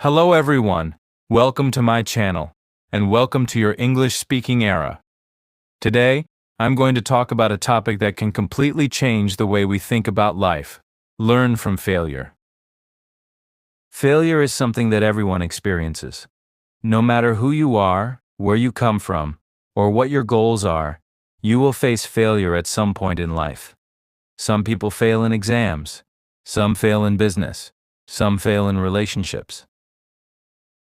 Hello everyone, welcome to my channel, and welcome to your English speaking era. Today, I'm going to talk about a topic that can completely change the way we think about life. Learn from failure. Failure is something that everyone experiences. No matter who you are, where you come from, or what your goals are, you will face failure at some point in life. Some people fail in exams, some fail in business, some fail in relationships.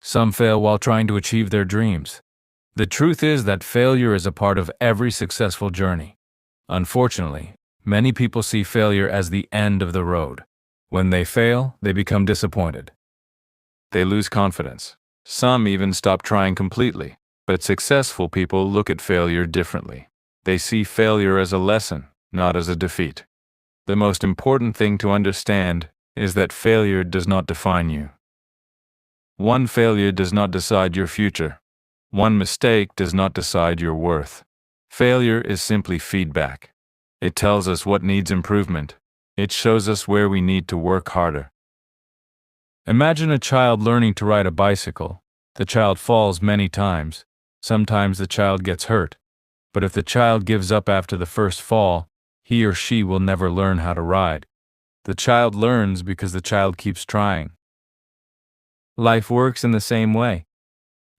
Some fail while trying to achieve their dreams. The truth is that failure is a part of every successful journey. Unfortunately, many people see failure as the end of the road. When they fail, they become disappointed. They lose confidence. Some even stop trying completely. But successful people look at failure differently. They see failure as a lesson, not as a defeat. The most important thing to understand is that failure does not define you. One failure does not decide your future. One mistake does not decide your worth. Failure is simply feedback. It tells us what needs improvement. It shows us where we need to work harder. Imagine a child learning to ride a bicycle. The child falls many times. Sometimes the child gets hurt. But if the child gives up after the first fall, he or she will never learn how to ride. The child learns because the child keeps trying. Life works in the same way.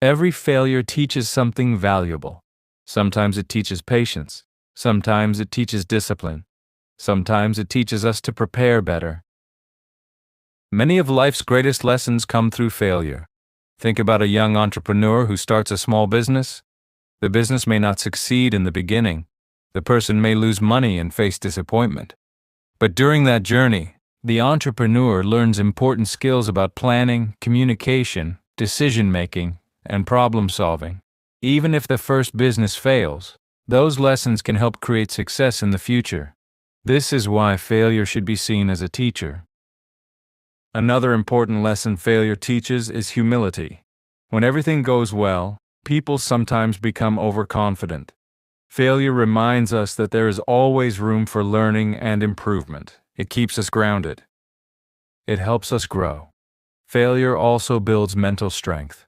Every failure teaches something valuable. Sometimes it teaches patience. Sometimes it teaches discipline. Sometimes it teaches us to prepare better. Many of life's greatest lessons come through failure. Think about a young entrepreneur who starts a small business. The business may not succeed in the beginning. The person may lose money and face disappointment. But during that journey, the entrepreneur learns important skills about planning, communication, decision-making, and problem-solving. Even if the first business fails, those lessons can help create success in the future. This is why failure should be seen as a teacher. Another important lesson failure teaches is humility. When everything goes well, people sometimes become overconfident. Failure reminds us that there is always room for learning and improvement. It keeps us grounded. It helps us grow. Failure also builds mental strength.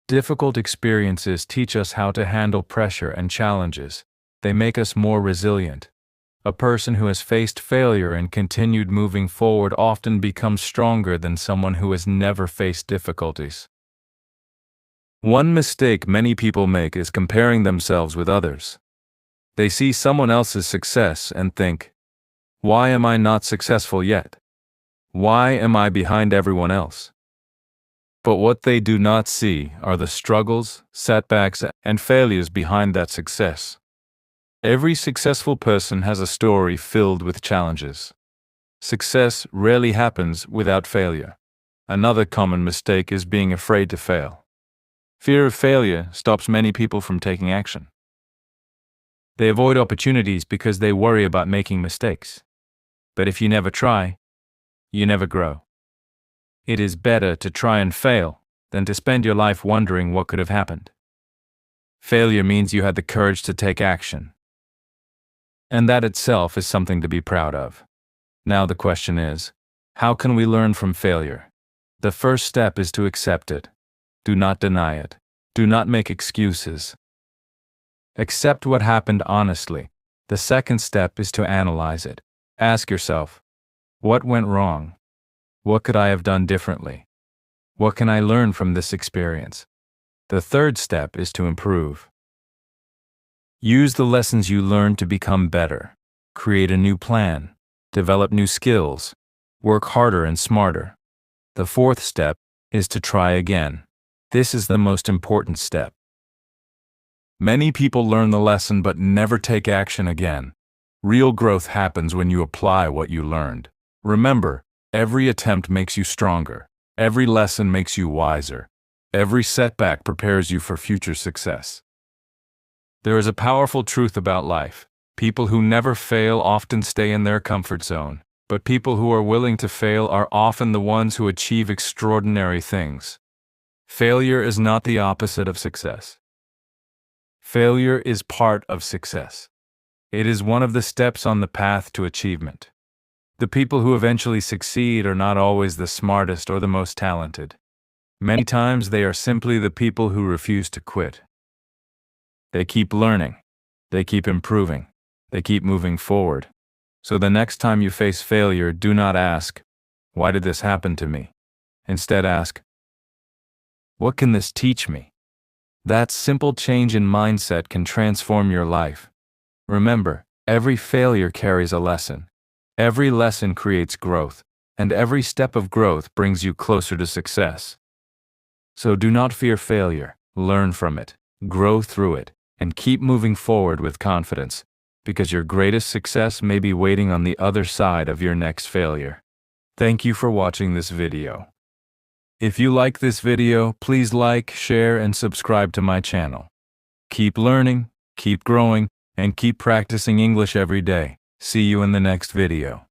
Difficult experiences teach us how to handle pressure and challenges. They make us more resilient. A person who has faced failure and continued moving forward often becomes stronger than someone who has never faced difficulties. One mistake many people make is comparing themselves with others. They see someone else's success and think, "Why am I not successful yet? Why am I behind everyone else?" But what they do not see are the struggles, setbacks, and failures behind that success. Every successful person has a story filled with challenges. Success rarely happens without failure. Another common mistake is being afraid to fail. Fear of failure stops many people from taking action. They avoid opportunities because they worry about making mistakes. But if you never try, you never grow. It is better to try and fail than to spend your life wondering what could have happened. Failure means you had the courage to take action. And that itself is something to be proud of. Now the question is, how can we learn from failure? The first step is to accept it. Do not deny it. Do not make excuses. Accept what happened honestly. The second step is to analyze it. Ask yourself, what went wrong? What could I have done differently? What can I learn from this experience? The third step is to improve. Use the lessons you learned to become better. Create a new plan. Develop new skills. Work harder and smarter. The fourth step is to try again. This is the most important step. Many people learn the lesson but never take action again. Real growth happens when you apply what you learned. Remember, every attempt makes you stronger. Every lesson makes you wiser. Every setback prepares you for future success. There is a powerful truth about life. People who never fail often stay in their comfort zone, but people who are willing to fail are often the ones who achieve extraordinary things. Failure is not the opposite of success. Failure is part of success. It is one of the steps on the path to achievement. The people who eventually succeed are not always the smartest or the most talented. Many times they are simply the people who refuse to quit. They keep learning. They keep improving. They keep moving forward. So the next time you face failure, do not ask, "Why did this happen to me?" Instead ask, "What can this teach me?" That simple change in mindset can transform your life. Remember, every failure carries a lesson. Every lesson creates growth, and every step of growth brings you closer to success. So do not fear failure, learn from it, grow through it, and keep moving forward with confidence, because your greatest success may be waiting on the other side of your next failure. Thank you for watching this video. If you like this video, please like, share, and subscribe to my channel. Keep learning, keep growing, and keep practicing English every day. See you in the next video.